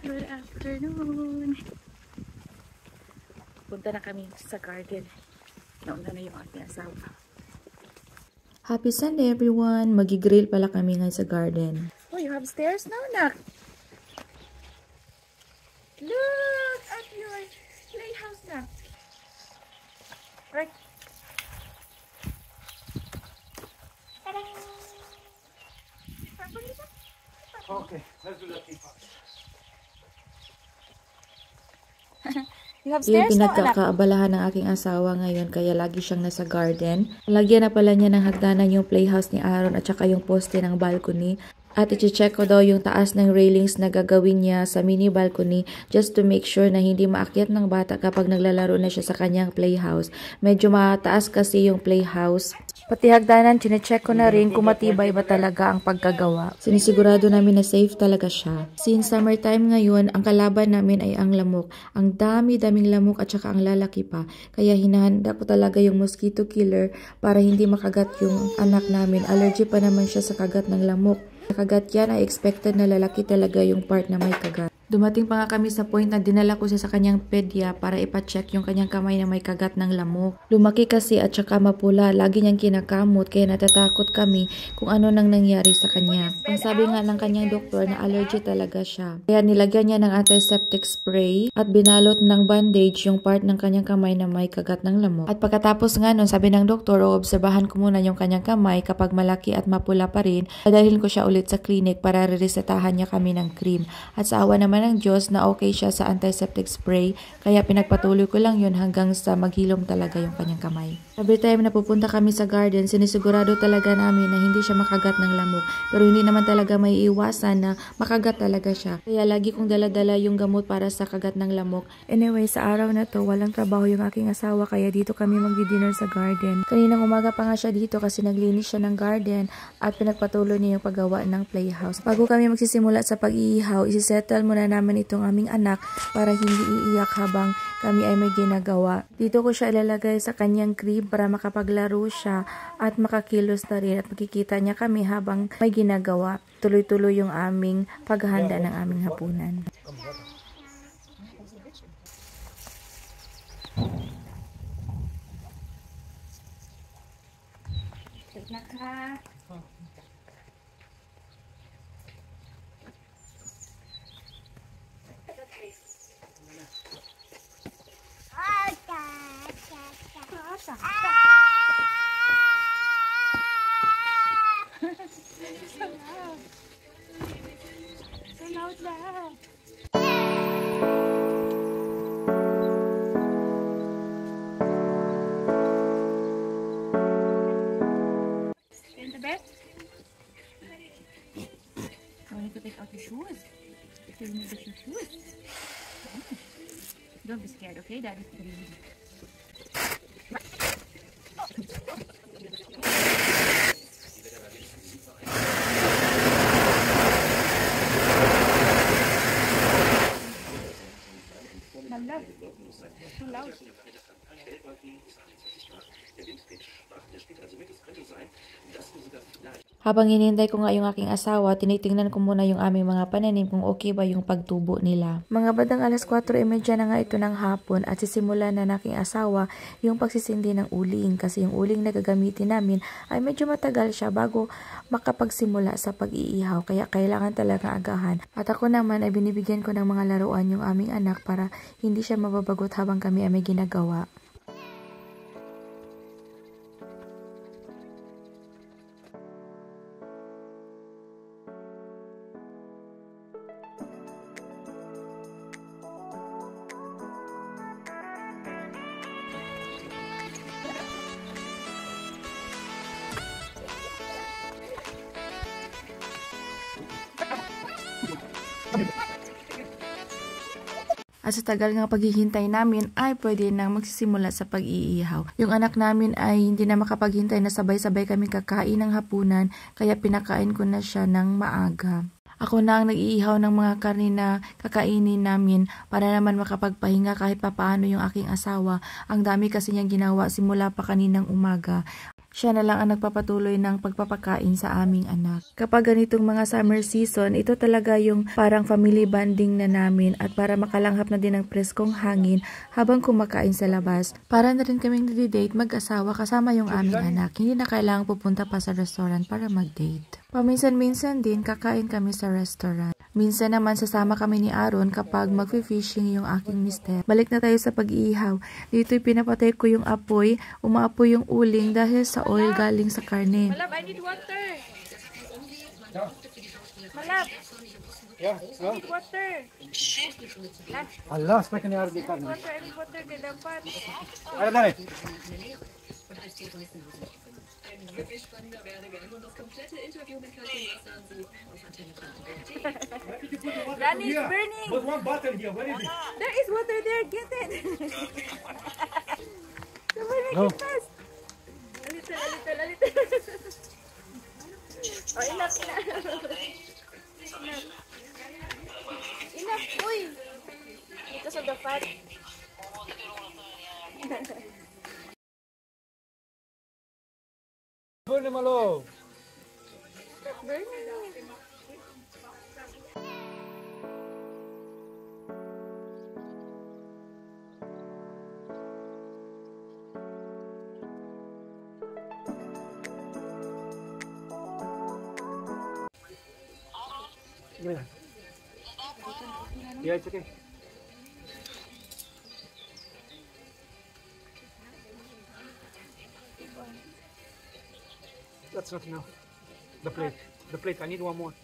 Good afternoon. Punta na kami sa garden. Nauna na yung ating asawa. Happy Sunday everyone! Magigrill pala kami ngayon sa garden. Oh, you have stairs now, nak? Look at your playhouse, nak. Right. Okay, let's do that thing first. You have Yung stairs now, anak? pinagkakaabalahan ng aking asawa ngayon kaya lagi siyang nasa garden. Lagyan na pala niya ng hagdanan yung playhouse ni Aaron at saka yung poste ng balcony. At i-check ko daw yung taas ng railings na gagawin niya sa mini balcony just to make sure na hindi maakyat ng bata kapag naglalaro na siya sa kanyang playhouse. Medyo mataas kasi yung playhouse. Pati hagdanan, chinecheck ko na rin kung matibay ba talaga ang pagkagawa. Sinisigurado namin na safe talaga siya. Since summertime ngayon, ang kalaban namin ay ang lamok. Ang dami-daming lamok at saka ang lalaki pa. Kaya hinahanda ko talaga yung mosquito killer para hindi makagat yung anak namin. Allergy pa naman siya sa kagat ng lamok. Kagat yan ay expected na lalaki talaga yung part na may kagat. Dumating pa nga kami sa point na dinala ko siya sa kanyang pedya para ipacheck yung kanyang kamay na may kagat ng lamok. Lumaki kasi at saka mapula, lagi niyang kinakamot kaya natatakot kami kung ano nang nangyari sa kanya. Ang sabi nga ng kanyang doktor na allergy talaga siya. Kaya nilagyan niya ng antiseptic spray at binalot ng bandage yung part ng kanyang kamay na may kagat ng lamok. At pagkatapos nga nun, sabi ng doktor, obserbahan ko muna yung kanyang kamay kapag malaki at mapula pa rin, dadalhin ko siya ulit sa clinic para re-resetahan niya kami ng cream. At sa awa naman ng Diyos na okay siya sa antiseptic spray, kaya pinagpatuloy ko lang yun hanggang sa maghilom talaga yung kanyang kamay. Every time na pupunta kami sa garden, sinisigurado talaga namin na hindi siya makagat ng lamok. Pero hindi naman talaga may iwasan na makagat talaga siya. Kaya lagi kong dala-dala yung gamot para sa kagat ng lamok. Anyway, sa araw na to, walang trabaho yung aking asawa kaya dito kami magdi-dinner sa garden. Kaninang umaga pa nga siya dito kasi naglinis siya ng garden at pinagpatuloy niya yung paggawa ng playhouse. Bago kami magsisimula sa pag-iihaw, isisettle muna namin itong aming anak para hindi iiyak habang kami ay may ginagawa. Dito ko siya ilalagay sa kanyang crib para makapaglaro siya at makakilos na rin at makikita niya kami habang may ginagawa. Tuloy-tuloy yung aming paghahanda ng aming hapunan. So loud lang. In the bed? I need to take out your shoes. You need to your shoes. Don't be scared, okay? Daddy's breathing. Too loud. Habang hinihintay ko nga yung aking asawa, tinitingnan ko muna yung aming mga pananim kung okay ba yung pagtubo nila. Mga badang alas 4:30 na nga ito ng hapon at sisimulan na ng aking asawa yung pagsisindi ng uling kasi yung uling na gagamitin namin ay medyo matagal siya bago makapagsimula sa pag-iihaw kaya kailangan talaga agahan. At ako naman ay binibigyan ko ng mga laruan yung aming anak para hindi siya mababagot habang kami ay may ginagawa. At sa tagal ng paghihintay namin ay pwede nang magsisimula sa pag-iihaw. Yung anak namin ay hindi na makapaghintay na sabay-sabay kami kakain ng hapunan kaya pinakain ko na siya ng maaga. Ako na ang nag-iihaw ng mga karne na kakainin namin para naman makapagpahinga kahit papaano yung aking asawa. Ang dami kasi niyang ginawa simula pa kaninang umaga. Siya na lang ang nagpapatuloy ng pagpapakain sa aming anak. Kapag ganitong mga summer season, ito talaga yung parang family bonding na namin at para makalanghap na din ng preskong hangin habang kumakain sa labas. Para na rin kaming nadi-date mag-asawa kasama yung aming anak. Hindi na kailangang pupunta pa sa restaurant para mag-date. Paminsan-minsan din kakain kami sa restaurant. Minsan naman sasama kami ni Aaron kapag mag-fishing yung aking mister. Balik na tayo sa pag-iihaw. Dito'y pinapatay ko yung apoy, umaapoy yung uling dahil sa oil galing sa karne. Malab, I need water. Malab, Yeah, I need water. Allah, sprechen die Arme kann. Water, I need water. Kaya dapat. Alle dale. Danny is burning. Put one button here. Where is it? There is water there. Get it. Come on, make No. it fast. A little, a little, a little. Oh, enough, enough. Enough, uy. Because of the fat. Burn them all. Burning. Yeah, it's okay. That's not enough. The plate. The plate. I need one more.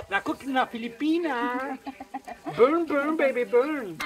La cooking na Filipina. Burn, burn, baby, burn.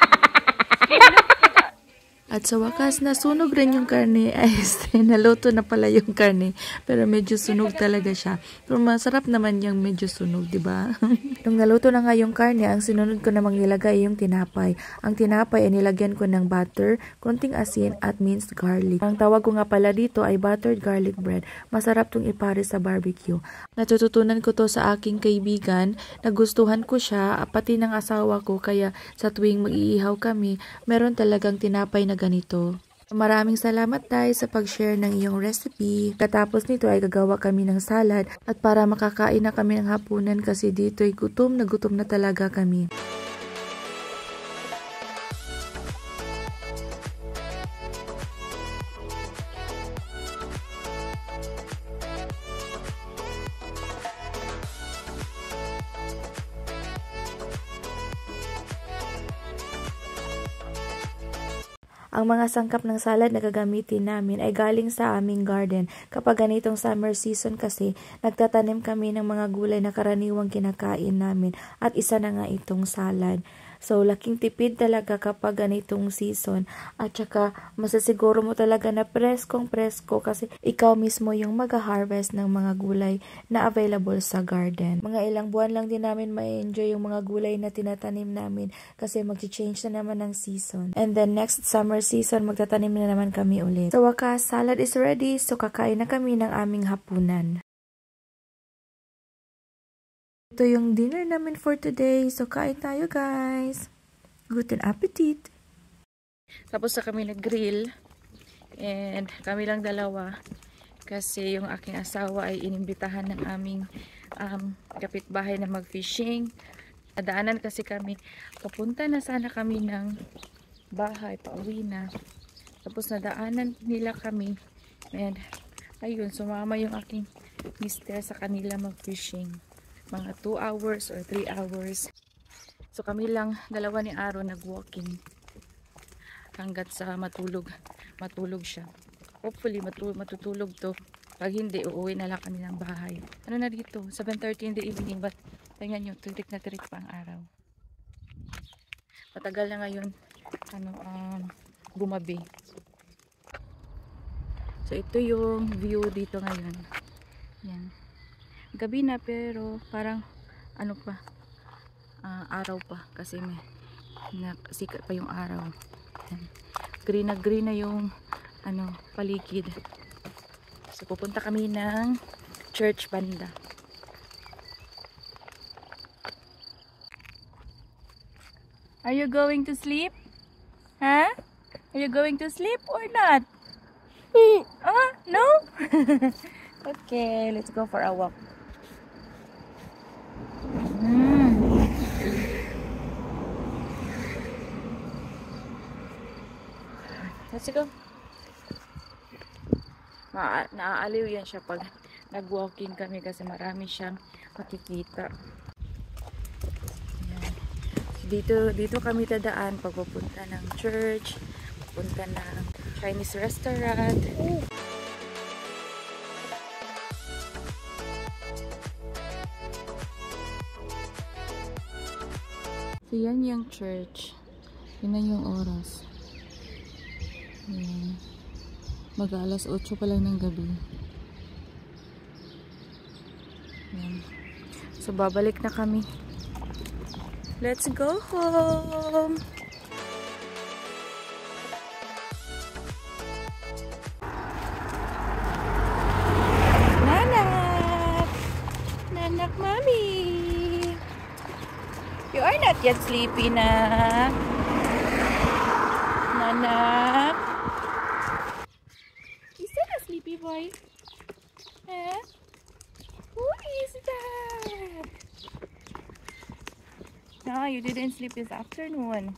At sa wakas, nasunog rin yung karne. Ay, naluto na pala yung karne. Pero medyo sunog talaga siya. Pero masarap naman yung medyo sunog, di ba? Nung naluto na nga yung karne, ang sinunod ko namang nilagay yung tinapay. Ang tinapay ay nilagyan ko ng butter, konting asin, at minced garlic. Ang tawag ko nga pala dito ay buttered garlic bread. Masarap tong ipare sa barbecue. Natututunan ko to sa aking kaibigan. Nagustuhan ko siya, pati ng asawa ko. Kaya sa tuwing mag-iihaw kami, meron talagang tinapay na ganito. Maraming salamat tayo sa pag-share ng iyong recipe. Katapos nito ay gagawa kami ng salad at para makakain na kami ng hapunan kasi dito ay gutom na talaga kami. Ang mga sangkap ng salad na gagamitin namin ay galing sa aming garden. Kapag ganitong summer season kasi, nagtatanim kami ng mga gulay na karaniwang kinakain namin at isa na nga itong salad. So, laking tipid talaga kapag ganitong season. At saka, masasiguro mo talaga na preskong presko kasi ikaw mismo yung mag-harvest ng mga gulay na available sa garden. Mga ilang buwan lang din namin ma-enjoy yung mga gulay na tinatanim namin kasi mag-change na naman ng season. And then, next summer season, magtatanim na naman kami ulit. Sa wakas, salad is ready, so kakain na kami ng aming hapunan. Ito yung dinner namin for today. So, kain tayo, guys. Guten Appetit! Tapos na kami nag-grill. And kami lang dalawa. Kasi yung aking asawa ay inimbitahan ng aming kapitbahay na mag-fishing. Nadaanan kasi kami. Papunta na sana kami ng bahay. Pauwi na. Tapos nadaanan nila kami. And ayun, sumama yung aking mister sa kanila mag-fishing. Mga 2 hours or 3 hours. So kami lang, dalawa ni Aaron nag-walking hanggat sa matulog siya. Hopefully matutulog to. Pag hindi, uuwi na lang kami ng bahay. Ano na dito? 7:30 in the evening, but tingnan nyo, tirik na tirik pa ang araw. Matagal na ngayon gumabi. So ito yung view dito ngayon. Yan. Gabi na pero parang ano pa, araw pa kasi may sikat pa yung araw. Green na yung paligid. So pupunta kami ng church banda. Are you going to sleep? Huh? Are you going to sleep or not? No? Okay, let's go for a walk. Let's go. Naaaliw yan siya pag nag-walking kami kasi marami siyang makikita. Dito kami tadaan pagpupunta ng church, pupunta ng Chinese restaurant. So yan yung church. Yun na yung oras. Ayan. Mag-alas 8 pa lang ng gabi. Ayan. So babalik na kami. Let's go home! Nanak! Nanak, mommy! You are not yet sleepy na. Nanak? Is that a sleepy boy? Huh? Who is that? No, you didn't sleep this afternoon.